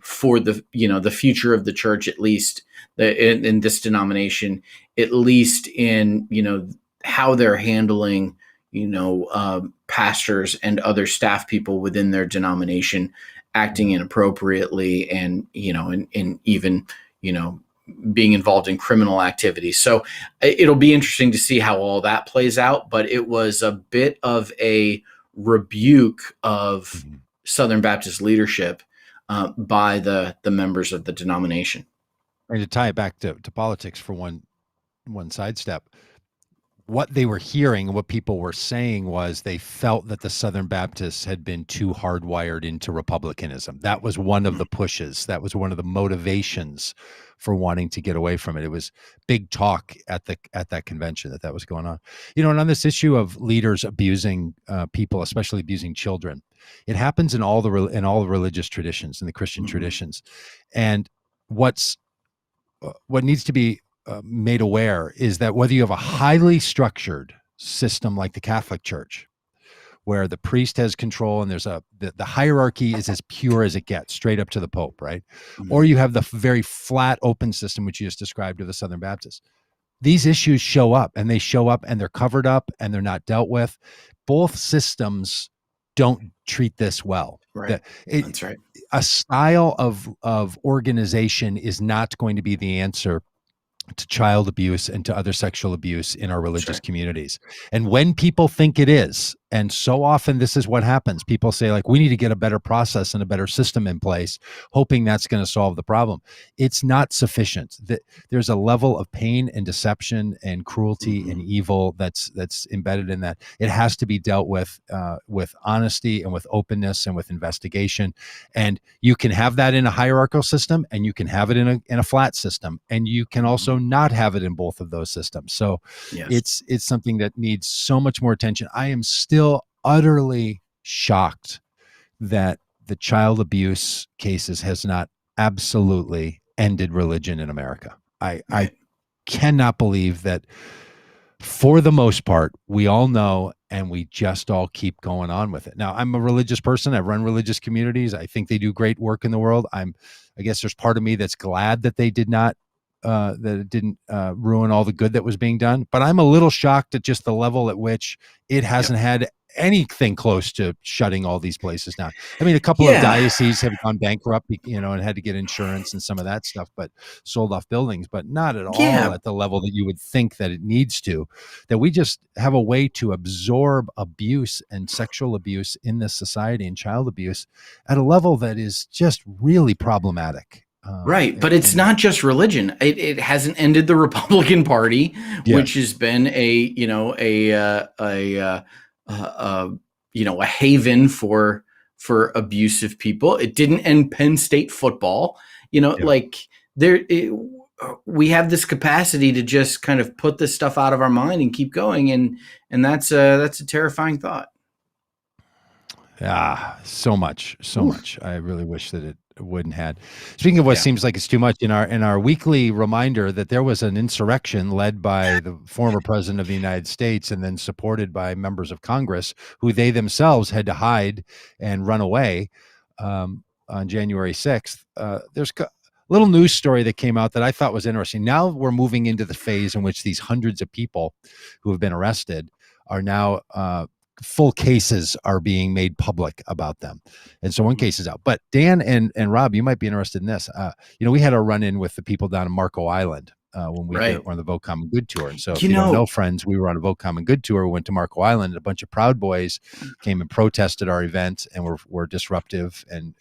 for the future of the church, at least in this denomination, at least in how they're handling pastors and other staff people within their denomination acting inappropriately and even being involved in criminal activities. So it'll be interesting to see how all that plays out, but it was a bit of a rebuke of Southern Baptist leadership by the members of the denomination. And to tie it back to politics for one sidestep, what they were hearing and what people were saying was they felt that the Southern Baptists had been too hardwired into republicanism. That was one of the pushes. That was one of the motivations for wanting to get away from it. It was big talk at that convention that was going on. And on this issue of leaders abusing people, especially abusing children, it happens in all the religious traditions, in the Christian traditions. And what needs to be made aware is that whether you have a highly structured system like the Catholic Church, where the priest has control and there's the hierarchy is as pure as it gets, straight up to the Pope, right? Or you have the very flat open system, which you just described of the Southern Baptists. These issues show up and they're covered up and they're not dealt with. Both systems don't treat this well. Right. That's right. A style of organization is not going to be the answer to child abuse and to other sexual abuse in our religious communities. And when people think it is, and so often this is what happens, people say like, we need to get a better process and a better system in place, hoping that's going to solve the problem. It's not sufficient. There's a level of pain and deception and cruelty and evil that's embedded in that. It has to be dealt with honesty and with openness and with investigation. And you can have that in a hierarchical system, and you can have it in a flat system, and you can also not have it in both of those systems. So it's something that needs so much more attention. I am still utterly shocked that the child abuse cases has not absolutely ended religion in America. I cannot believe that for the most part, we all know and we just all keep going on with it. Now, I'm a religious person. I've run religious communities. I think they do great work in the world. I guess there's part of me that's glad that they did not that it didn't ruin all the good that was being done. But I'm a little shocked at just the level at which it hasn't had anything close to shutting all these places down. I mean, a couple of dioceses have gone bankrupt, and had to get insurance and some of that stuff, but sold off buildings, but not at all at the level that you would think that it needs to, that we just have a way to absorb abuse and sexual abuse in this society and child abuse at a level that is just really problematic. Right, but it's not just religion. It hasn't ended the Republican Party, Yeah. which has been a haven for abusive people. It didn't end Penn State football. Yeah. Like there, we have this capacity to just kind of put this stuff out of our mind and keep going, and that's a terrifying thought. So much. I really wish that it wouldn't had. Speaking of what seems like it's too much, in our weekly reminder that there was an insurrection led by the former president of the United States and then supported by members of Congress who they themselves had to hide and run away on January 6th. There's a little news story that came out that I thought was interesting. Now we're moving into the phase in which these hundreds of people who have been arrested are now full cases are being made public about them. And so one case is out. But Dan and Rob, you might be interested in this. We had a run-in with the people down in Marco Island when we were on the Vote Common Good tour. And so if you don't know, friends, we were on a Vote Common Good tour. We went to Marco Island, and a bunch of Proud Boys came and protested our event and were disruptive and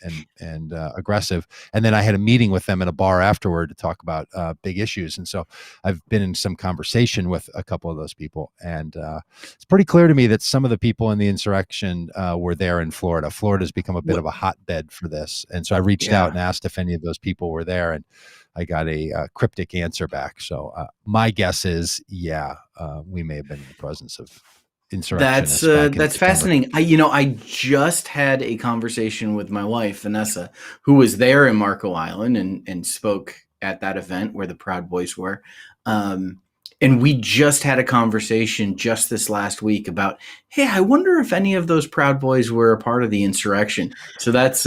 aggressive. And then I had a meeting with them in a bar afterward to talk about big issues. And so I've been in some conversation with a couple of those people. And it's pretty clear to me that some of the people in the insurrection were there in Florida. Florida's become a bit of a hotbed for this. And so I reached out and asked if any of those people were there. And I got a cryptic answer back. So my guess is, we may have been in the presence of insurrectionists. That's fascinating. I just had a conversation with my wife, Vanessa, who was there in Marco Island and spoke at that event where the Proud Boys were. And we just had a conversation just this last week about, hey, I wonder if any of those Proud Boys were a part of the insurrection. So that's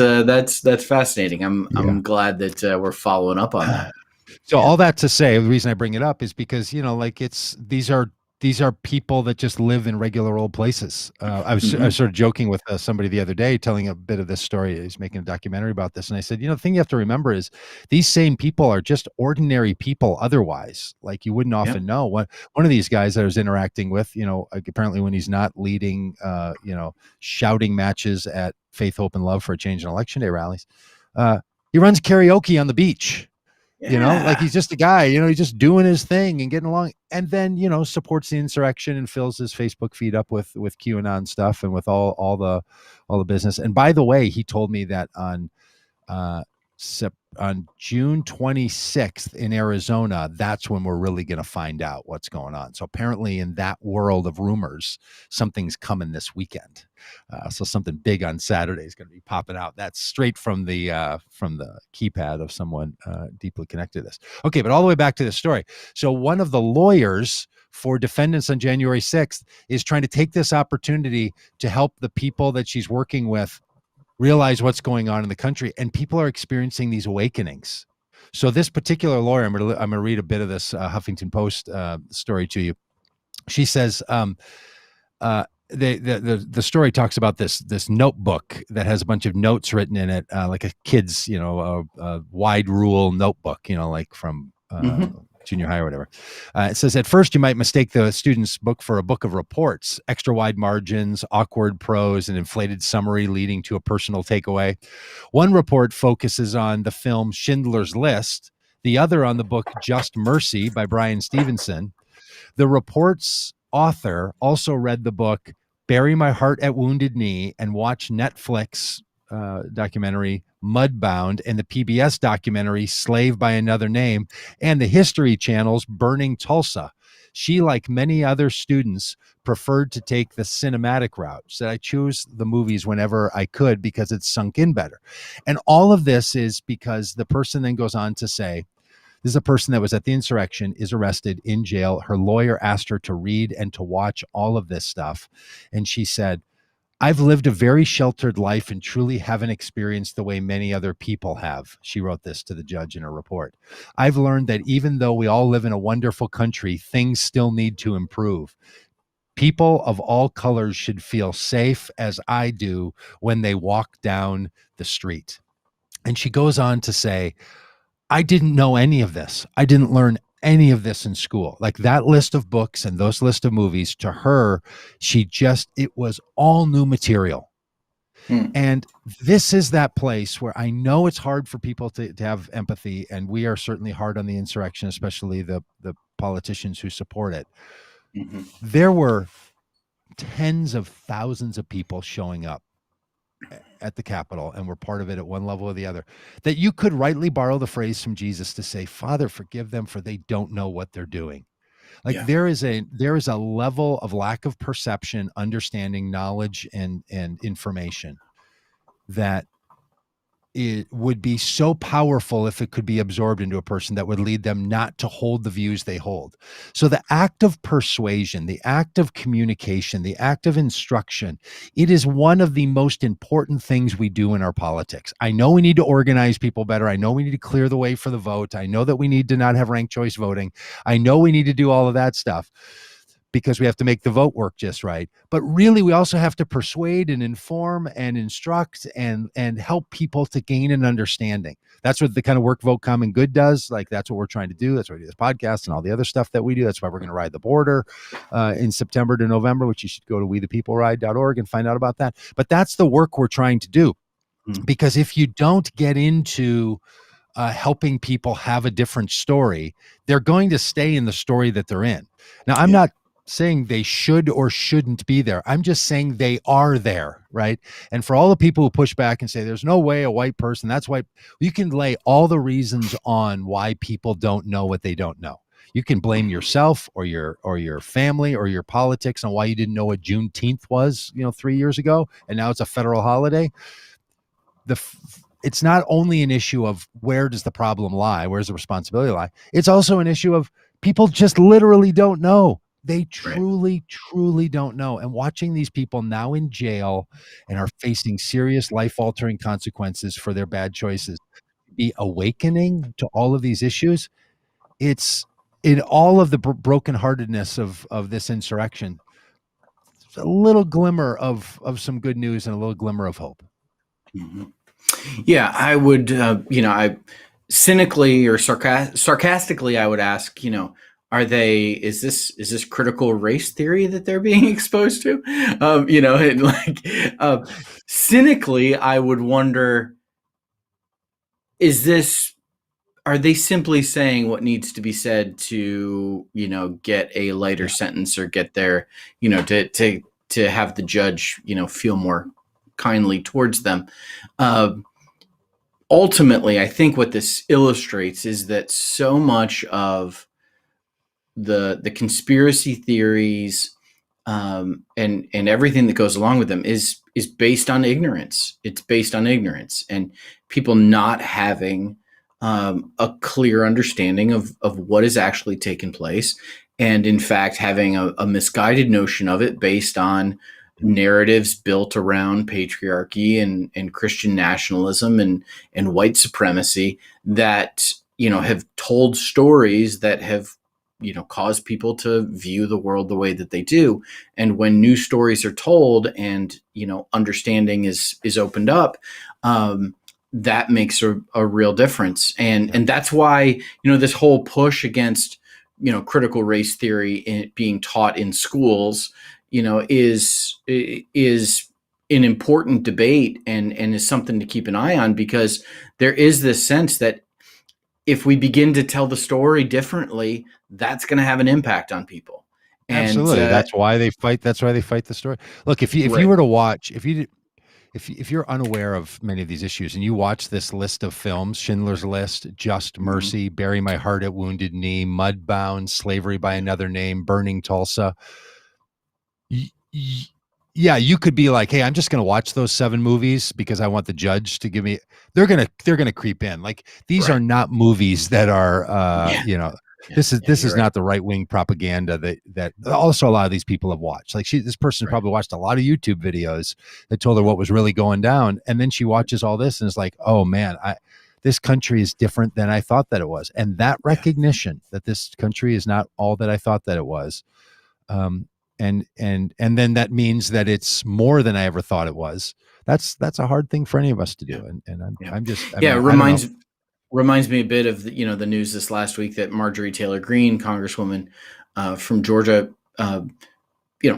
fascinating. I'm glad that we're following up on that. So all that to say, the reason I bring it up is because these are people that just live in regular old places. I was sort of joking with somebody the other day, telling a bit of this story. He's making a documentary about this. And I said, the thing you have to remember is these same people are just ordinary people otherwise. Like you wouldn't often know. One of these guys that I was interacting with, apparently when he's not leading, shouting matches at Faith, Hope, and Love for a Change in Election Day rallies, he runs karaoke on the beach. Like he's just a guy, he's just doing his thing and getting along, and then, supports the insurrection and fills his Facebook feed up with QAnon stuff and with all the business. And by the way, he told me that on June 26th in Arizona, that's when we're really going to find out what's going on. So apparently in that world of rumors, something's coming this weekend. So something big on Saturday is going to be popping out. That's straight from the keypad of someone deeply connected to this. Okay, but all the way back to the story. So one of the lawyers for defendants on January 6th is trying to take this opportunity to help the people that she's working with realize what's going on in the country, and people are experiencing these awakenings. So this particular lawyer, I'm going to read a bit of this Huffington Post story to you. She says the story talks about this notebook that has a bunch of notes written in it, like a kid's a wide rule notebook, like from junior high or whatever. It says, at first you might mistake the student's book for a book of reports, extra wide margins, awkward prose, and inflated summary leading to a personal takeaway. One report focuses on the film Schindler's List, the other on the book Just Mercy by Brian Stevenson. The report's author also read the book Bury My Heart at Wounded Knee and watched Netflix documentary Mudbound and the PBS documentary Slave by Another Name and the History Channel's Burning Tulsa. She, like many other students, preferred to take the cinematic route. So I chose the movies whenever I could because it's sunk in better. And all of this is because the person then goes on to say, this is a person that was at the insurrection, is arrested, in jail. Her lawyer asked her to read and to watch all of this stuff. And she said, I've lived a very sheltered life and truly haven't experienced the way many other people have. She wrote this to the judge in her report. I've learned that even though we all live in a wonderful country, things still need to improve. People of all colors should feel safe, as I do, when they walk down the street. And she goes on to say, I didn't know any of this. I didn't learn any of this in school. Like that list of books and those list of movies, to her, it was all new material. Mm. And this is that place where I know it's hard for people to have empathy. And we are certainly hard on the insurrection, especially the politicians who support it. Mm-hmm. There were tens of thousands of people showing up at the Capitol and were part of it at one level or the other, that you could rightly borrow the phrase from Jesus to say, Father, forgive them, for they don't know what they're doing. Like Yeah. there is a level of lack of perception, understanding, knowledge, and information that it would be so powerful if it could be absorbed into a person, that would lead them not to hold the views they hold. So the act of persuasion, the act of communication, the act of instruction, it is one of the most important things we do in our politics. I know we need to organize people better. I know we need to clear the way for the vote. I know that we need to not have ranked choice voting. I know we need to do all of that stuff, because we have to make the vote work just right. But really, we also have to persuade and inform and instruct and help people to gain an understanding. That's what the kind of work Vote Common Good does. Like, that's what we're trying to do. That's why we do this podcast and all the other stuff that we do. That's why we're going to ride the border in September to November, which you should go to wethepeopleride.org and find out about that. But that's the work we're trying to do. Because if you don't get into helping people have a different story, they're going to stay in the story that they're in. Now, I'm not saying they should or shouldn't be there. I'm just saying they are there, right? And for all the people who push back and say there's no way a white person, that's white, you can lay all the reasons on why people don't know what they don't know. You can blame yourself or your family or your politics on why you didn't know what Juneteenth was, 3 years ago, and now it's a federal holiday. It's not only an issue of where does the problem lie, where's the responsibility lie. It's also an issue of people just literally don't know. They truly, truly don't know. And watching these people now in jail and are facing serious life-altering consequences for their bad choices, be awakening to all of these issues. It's in all of the brokenheartedness of this insurrection, a little glimmer of some good news and a little glimmer of hope. Mm-hmm. Yeah, I would, I cynically or sarcastically, I would ask, is this critical race theory that they're being exposed to? Cynically, I would wonder, are they simply saying what needs to be said to, get a lighter sentence or get their, to have the judge, feel more kindly towards them? Ultimately, I think what this illustrates is that so much of the conspiracy theories and everything that goes along with them is based on ignorance. It's based on ignorance and people not having a clear understanding of what is actually taking place, and in fact having a misguided notion of it based on narratives built around patriarchy and Christian nationalism and white supremacy that have told stories that have caused people to view the world the way that they do. And when new stories are told and understanding is opened up, that makes a real difference. And that's why this whole push against critical race theory being taught in schools is an important debate and is something to keep an eye on, because there is this sense that if we begin to tell the story differently, that's going to have an impact on people. Absolutely. That's why they fight. That's why they fight the story. Look, if you were to watch, if you're unaware of many of these issues and you watch this list of films, Schindler's List, Just Mercy, Bury My Heart at Wounded Knee, Mudbound, Slavery by Another Name, Burning Tulsa, you could be like, hey, I'm just going to watch those 7 movies because I want the judge to give me. They're gonna creep in. Like, these are not movies that are this is not the right wing propaganda that also a lot of these people have watched. Like, this person probably watched a lot of YouTube videos that told her what was really going down, and then she watches all this and is like, oh man, this country is different than I thought that it was. And that recognition that this country is not all that I thought that it was. And then that means that it's more than I ever thought it was. That's a hard thing for any of us to do. And it reminds me a bit of the news this last week that Marjorie Taylor Greene, Congresswoman from Georgia,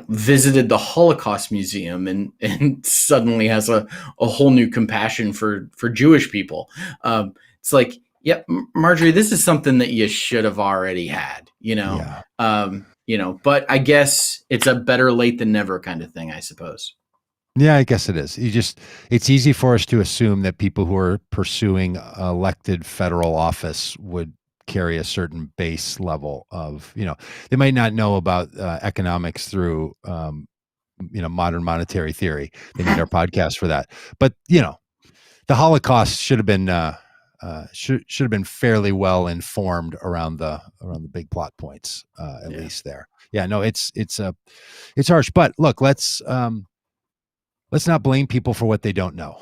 visited the Holocaust Museum and suddenly has a whole new compassion for Jewish people. It's like, yep, Marjorie, this is something that you should have already had, Yeah. But I guess it's a better late than never kind of thing, I suppose. Yeah, I guess it is. It's easy for us to assume that people who are pursuing elected federal office would carry a certain base level of, they might not know about economics through, modern monetary theory. They need our podcast for that. But, the Holocaust should have been, should have been fairly well informed around the big plot points, at least there. Yeah, no, it's harsh. But look, let's not blame people for what they don't know.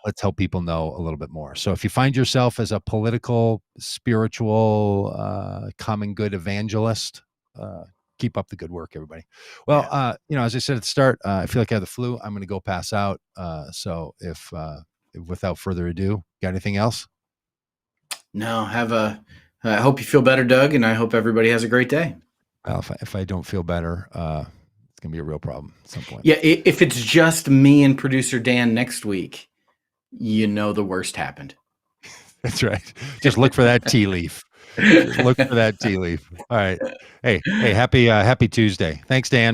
Let's help people know a little bit more. So if you find yourself as a political, spiritual, common good evangelist, keep up the good work, everybody. Well, as I said at the start, I feel like I have the flu. I'm going to go pass out. So if without further ado, got anything else? No, I hope you feel better, Doug, and I hope everybody has a great day. Well, if I don't feel better, it's going to be a real problem at some point. Yeah, if it's just me and producer Dan next week, the worst happened. That's right. Just look for that tea leaf. Look for that tea leaf. All right. Hey, happy Tuesday. Thanks, Dan.